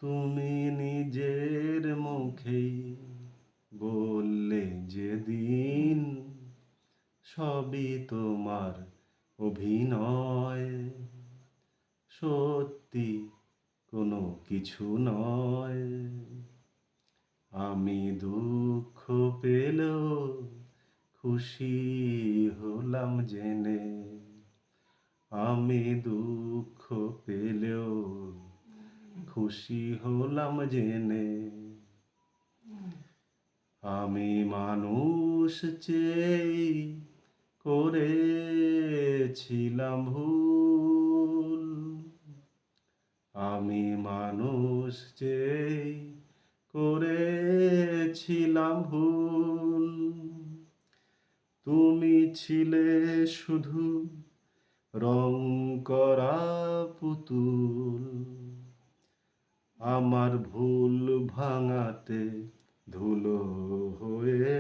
তুমি নিজের মুখেই বললে যেদিন সবই তোমার অভিনয়, সত্যি কোনো কিছু নয়। আমি দুঃখ পেলেও খুশি হলাম জেনে, আমি দুঃখ পেলেও খুশি হলাম জেনে। আমি মানুষ চেয়ে করেছিলাম ভুল, আমি মানুষ চেয়ে করেছিলাম ভুল। তুমি ছিলে শুধু রং করা পুতুল, আমার ভুল ভাঙাতে ধুলো হয়ে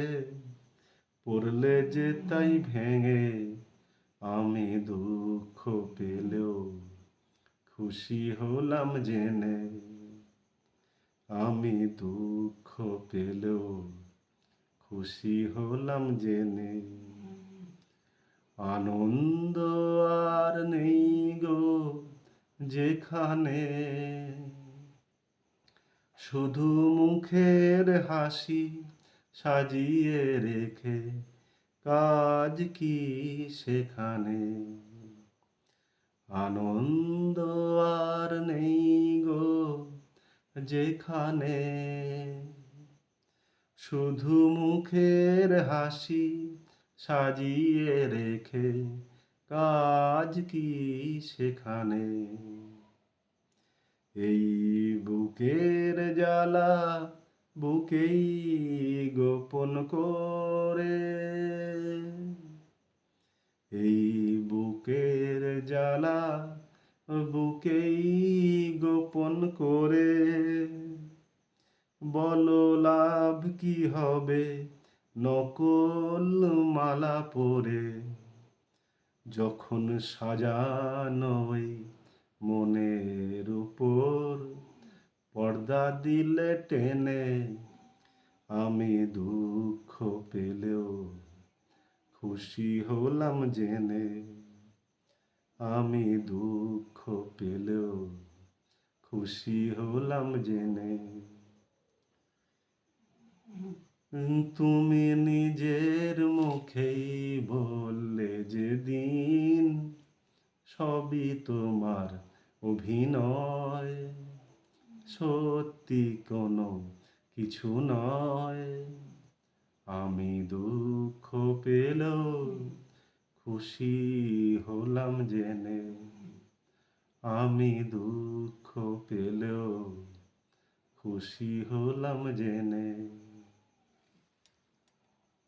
পড়লে যে তাই ভেঙে। আমি দুঃখ পেলেও খুশি হলাম জেনে, আমি দুঃখ পেলেও খুশি হলাম জেনে। আনন্দ আর নেই গো যেখানে, শুধু মুখের হাসি সাজিয়ে রেখে কাজ কি সেখানে। আনন্দ আর নেই গো যেখানে, শুধু মুখের হাসি সাজিয়ে রেখে কাজ কি সেখানে। এই বুকের জ্বালা বুকেই গোপন করে, এই বুকের জ্বালা বুকেই গোপন করে। বলো লাভ কি হবে নকল মালা পরে, যখন সাজানোই মনের উপর পর্দা দিলে টেনে। আমি দুঃখ পেলেও খুশি হলাম জেনে, আমি দুঃখ পেলেও খুশি হলাম জেনে। তুমি নিজের মুখেই বললে যেদিন সবই তোমার অভিনয়, সত্যি কোনো কিছু নয়। আমি দুঃখ পেলেও খুশি হলাম জেনে, আমি দুঃখ পেলেও খুশি হলাম জেনে।